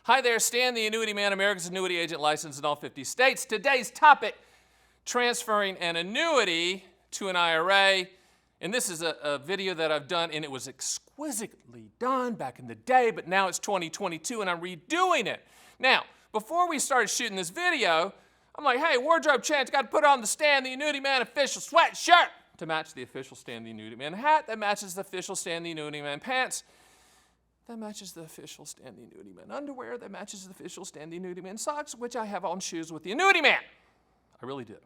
Hi there, Stan the Annuity Man, America's annuity agent licensed in all 50 states. Today's topic, transferring an annuity to an IRA. And this is a video that I've done, and it was exquisitely done back in the day, but now it's 2022 and I'm redoing it. Now, before we started shooting this video, I'm like, hey, wardrobe change, got to put on the Stan the Annuity Man official sweatshirt to match the official Stan the Annuity Man hat that matches the official Stan the Annuity Man pants that matches the official Stan the Annuity Man underwear that matches the official Stan the Annuity Man socks, which I have on shoes with the Annuity Man. I really do.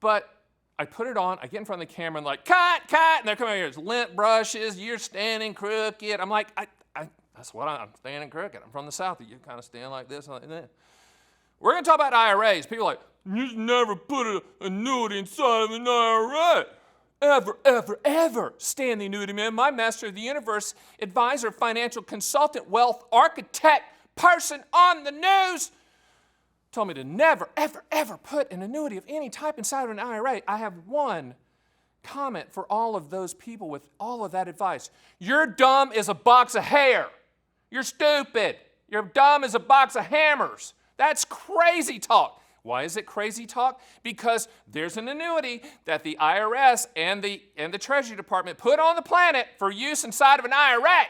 But I put it on, I get in front of the camera and like, cut, and they're coming here, it's lint brushes, you're standing crooked. I'm like, that's what I'm standing crooked. I'm from the South, you kind of stand like this and like that. We're going to talk about IRAs. People are like, you just never put an annuity inside of an IRA. Ever. Stan the Annuity Man, my master of the universe, advisor, financial consultant, wealth architect, person on the news, told me to never, ever put an annuity of any type inside of an IRA. I have one comment for all of those people with all of that advice. You're dumb as a box of hair. You're stupid. You're dumb as a box of hammers. That's crazy talk. Why is it crazy talk? Because there's an annuity that the IRS and the Treasury Department put on the planet for use inside of an IRA.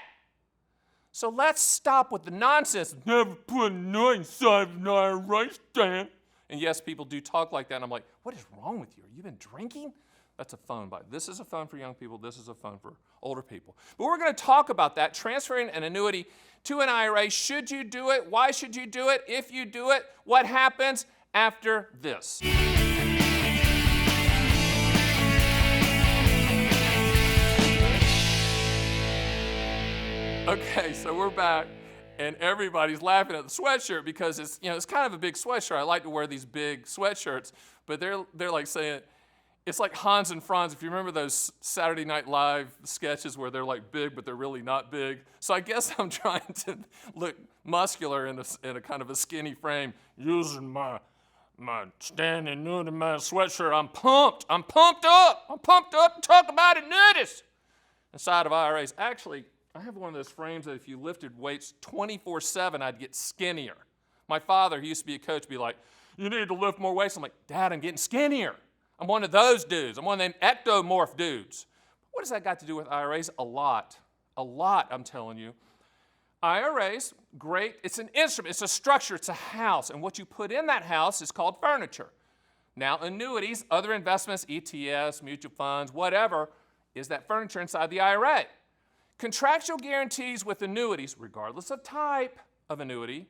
So let's stop with the nonsense. Never put an annuity inside of an IRA, Stan. And yes, people do talk like that. And I'm like, what is wrong with you? Are you been drinking? That's a phone. This is a phone for young people. This is a phone for older people. But we're going to talk about that, transferring an annuity to an IRA. Should you do it? Why should you do it? If you do it, what happens after this? Okay, so we're back, and everybody's laughing at the sweatshirt because it's kind of a big sweatshirt. I like to wear these big sweatshirts, but they're like saying it's like Hans and Franz. If you remember those Saturday Night Live sketches where they're like big, but they're really not big. So I guess I'm trying to look muscular in a kind of a skinny frame using my Stan the Annuity Man sweatshirt. I'm pumped up to talk about annuities inside of IRAs. Actually, I have one of those frames that if you lifted weights 24/7, I'd get skinnier. My father, he used to be a coach, be like, you need to lift more weights. I'm like, Dad, I'm getting skinnier. I'm one of those dudes. I'm one of them ectomorph dudes. What does that got to do with IRAs? A lot, I'm telling you. IRAs, great. It's an instrument. It's a structure. It's a house. And what you put in that house is called furniture. Now, annuities, other investments, ETFs, mutual funds, whatever, is that furniture inside the IRA. Contractual guarantees with annuities, regardless of type of annuity,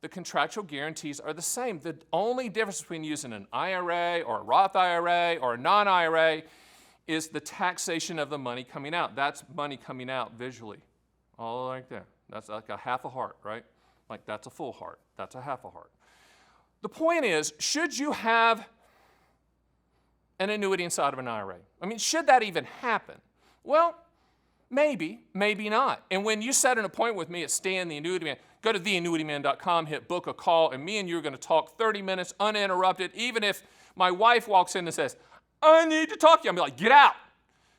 the contractual guarantees are the same. The only difference between using an IRA or a Roth IRA or a non-IRA is the taxation of the money coming out. That's money coming out visually, all like that. That's like a half a heart, right? Like that's a full heart. That's a half a heart. The point is, should you have an annuity inside of an IRA? I mean, should that even happen? Well, maybe, maybe not. And when you set an appointment with me at Stan the Annuity Man, go to theannuityman.com, hit book a call, and me and you are going to talk 30 minutes uninterrupted. Even if my wife walks in and says, I need to talk to you, I'll be like, get out.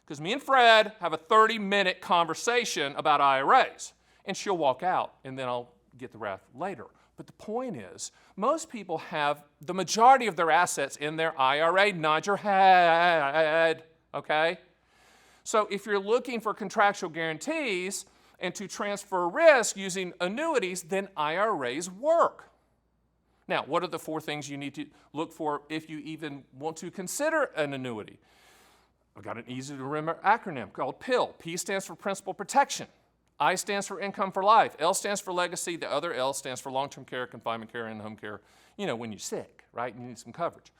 Because me and Fred have a 30-minute conversation about IRAs. And she'll walk out, and then I'll get the wrath later. But the point is, most people have the majority of their assets in their IRA. Nod your head, okay? So if you're looking for contractual guarantees and to transfer risk using annuities, then IRAs work. Now, what are the 4 things you need to look for if you even want to consider an annuity? I've got an easy-to-remember acronym called PIL. P stands for principal protection. I stands for income for life. L stands for legacy. The other L stands for long-term care, confinement care, and home care. You know, when you're sick, right? You need some coverage.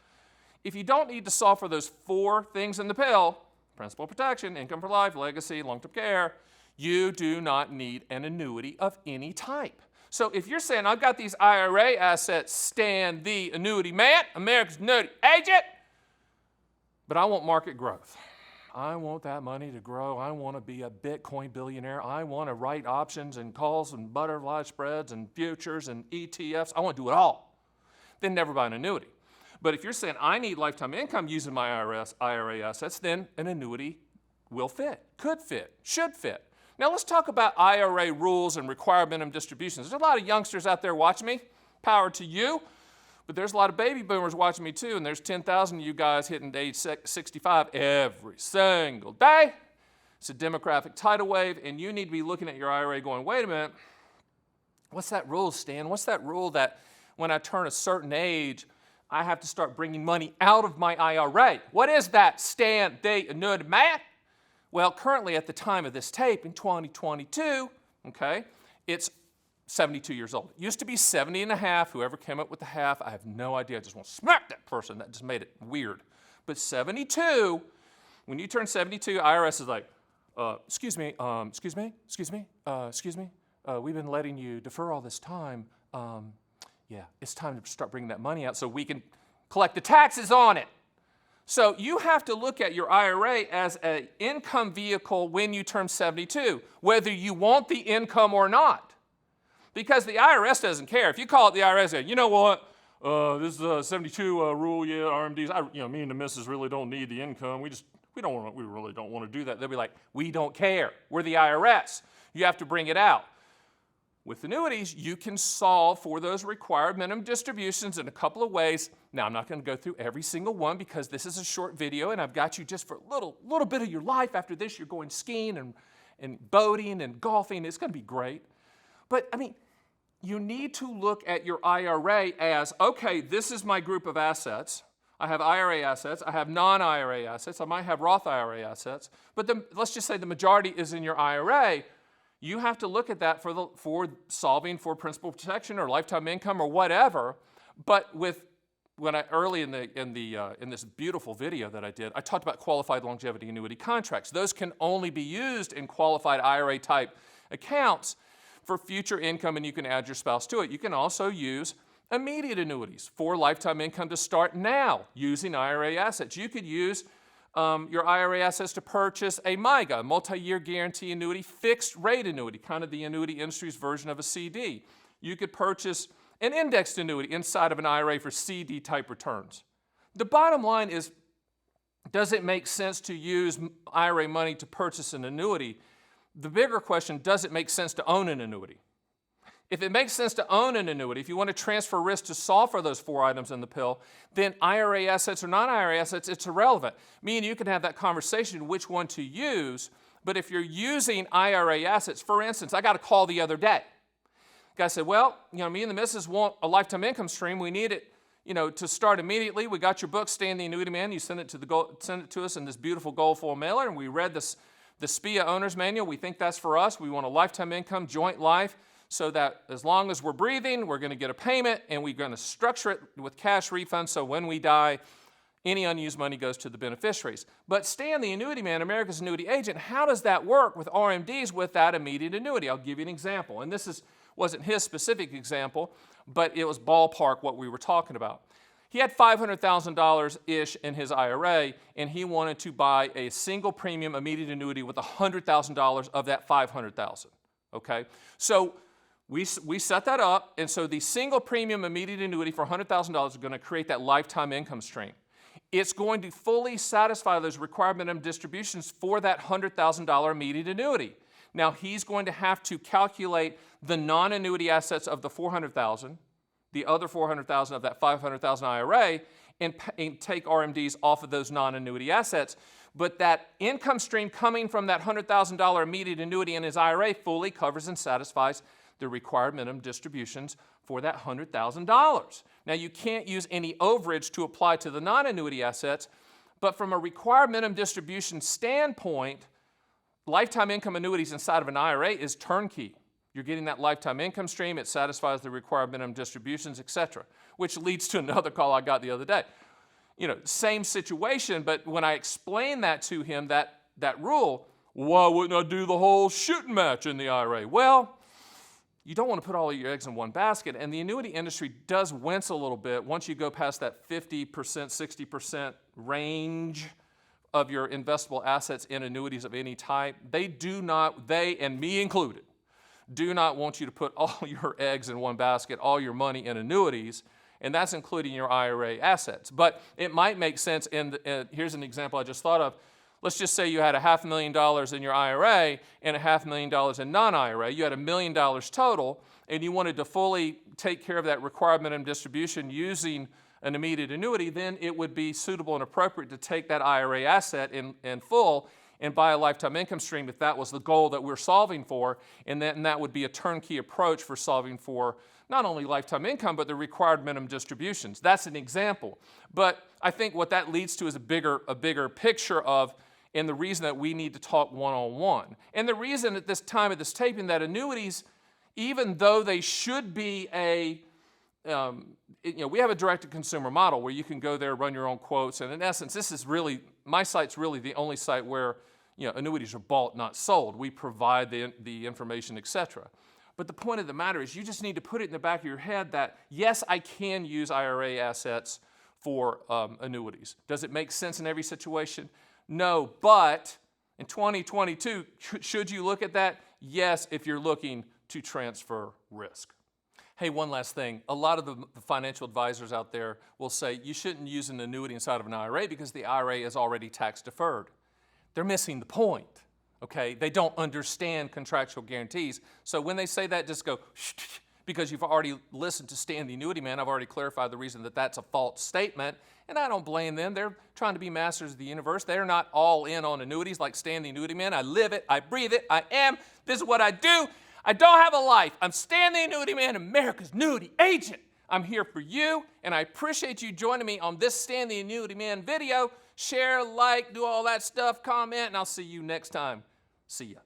If you don't need to solve for those 4 things in the PIL, principal protection, income for life, legacy, long-term care, you do not need an annuity of any type. So if you're saying, I've got these IRA assets, Stan the Annuity Man, America's annuity agent, but I want market growth. I want that money to grow. I want to be a Bitcoin billionaire. I want to write options and calls and butterfly spreads and futures and ETFs. I want to do it all. Then never buy an annuity. But if you're saying I need lifetime income using my IRA assets, then an annuity will fit, could fit, should fit. Now let's talk about IRA rules and required minimum distributions. There's a lot of youngsters out there watching me. Power to you. But there's a lot of baby boomers watching me too, and there's 10,000 of you guys hitting age 65 every single day. It's a demographic tidal wave, and you need to be looking at your IRA going, wait a minute, what's that rule, Stan? What's that rule that when I turn a certain age, I have to start bringing money out of my IRA? What is that, Stan, the Annuity Man? Well, currently at the time of this tape in 2022, okay, it's 72 years old. It used to be 70 and a half. Whoever came up with the half, I have no idea. I just want to smack that person. That just made it weird. But 72, when you turn 72, IRS is like, excuse me, we've been letting you defer all this time. Yeah, it's time to start bringing that money out so we can collect the taxes on it. So you have to look at your IRA as an income vehicle when you turn 72, whether you want the income or not. Because the IRS doesn't care. If you call it the IRS, you know what, this is a 72 rule, yeah, RMDs, me and the missus really don't need the income. We really don't want to do that. They'll be like, we don't care. We're the IRS. You have to bring it out. With annuities, you can solve for those required minimum distributions in a couple of ways. Now, I'm not going to go through every single one because this is a short video, and I've got you just for a little bit of your life. After this, you're going skiing and boating and golfing. It's going to be great. But, you need to look at your IRA as, okay, this is my group of assets. I have IRA assets. I have non-IRA assets. I might have Roth IRA assets. But let's just say the majority is in your IRA. You have to look at that for solving for principal protection or lifetime income or whatever. But early in this beautiful video that I did, I talked about qualified longevity annuity contracts. Those can only be used in qualified IRA type accounts for future income, and you can add your spouse to it. You can also use immediate annuities for lifetime income to start now using IRA assets. You could use your IRA assets to purchase a MIGA, multi-year guarantee annuity, fixed rate annuity, kind of the annuity industry's version of a CD. You could purchase an indexed annuity inside of an IRA for CD type returns. The bottom line is, does it make sense to use IRA money to purchase an annuity? The bigger question, does it make sense to own an annuity? If it makes sense to own an annuity, if you want to transfer risk to solve for those 4 items in the pill, then IRA assets or non-IRA assets, it's irrelevant. Me and you can have that conversation which one to use, but if you're using IRA assets, for instance, I got a call the other day. The guy said, well, me and the missus want a lifetime income stream. We need it, to start immediately. We got your book, Stan the Annuity Man. You sent it to us in this beautiful gold foil mailer, and we read the SPIA Owner's Manual. We think that's for us. We want a lifetime income, joint life, so that as long as we're breathing, we're going to get a payment, and we're going to structure it with cash refunds so when we die, any unused money goes to the beneficiaries. But Stan, the Annuity Man, America's Annuity Agent, how does that work with RMDs with that immediate annuity? I'll give you an example. And this wasn't his specific example, but it was ballpark what we were talking about. He had $500,000-ish in his IRA, and he wanted to buy a single premium immediate annuity with $100,000 of that $500,000, okay? So we set that up, and so the single premium immediate annuity for $100,000 is going to create that lifetime income stream. It's going to fully satisfy those required minimum distributions for that $100,000 immediate annuity. Now, he's going to have to calculate the non-annuity assets of the $400,000, the other $400,000 of that $500,000 IRA, and take RMDs off of those non-annuity assets. But that income stream coming from that $100,000 immediate annuity in his IRA fully covers and satisfies the required minimum distributions for that $100,000. Now, you can't use any overage to apply to the non-annuity assets, but from a required minimum distribution standpoint, lifetime income annuities inside of an IRA is turnkey. You're getting that lifetime income stream, it satisfies the required minimum distributions, etc., which leads to another call I got the other day. Same situation, but when I explained that to him, that rule, why wouldn't I do the whole shooting match in the IRA? Well, you don't want to put all of your eggs in one basket, and the annuity industry does wince a little bit once you go past that 50%, 60% range of your investable assets in annuities of any type. They and me included, do not want you to put all your eggs in one basket, all your money in annuities, and that's including your IRA assets. But it might make sense, here's an example I just thought of. let's just say you had $500,000 in your IRA and $500,000 in non-IRA. You had $1 million total, and you wanted to fully take care of that required minimum distribution using an immediate annuity, then it would be suitable and appropriate to take that IRA asset in full and buy a lifetime income stream if that was the goal that we're solving for, and that would be a turnkey approach for solving for not only lifetime income, but the required minimum distributions. That's an example. But I think what that leads to is a bigger picture of, and the reason that we need to talk one-on-one. And the reason at this time of this taping that annuities, even though they should be we have a direct-to-consumer model where you can go there, run your own quotes, and in essence, this is really, my site's really the only site where annuities are bought, not sold. We provide the information, etc. But the point of the matter is you just need to put it in the back of your head that, yes, I can use IRA assets for annuities. Does it make sense in every situation? No, but in 2022, should you look at that? Yes, if you're looking to transfer risk. Hey, one last thing. A lot of the financial advisors out there will say you shouldn't use an annuity inside of an IRA because the IRA is already tax deferred. They're missing the point, okay? They don't understand contractual guarantees. So when they say that, just go, shh, because you've already listened to Stan the Annuity Man. I've already clarified the reason that that's a false statement, and I don't blame them. They're trying to be masters of the universe. They're not all in on annuities like Stan the Annuity Man. I live it. I breathe it. I am. This is what I do. I don't have a life. I'm Stan the Annuity Man, America's annuity agent. I'm here for you, and I appreciate you joining me on this Stan the Annuity Man video. Share, like, do all that stuff, comment, and I'll see you next time. See ya.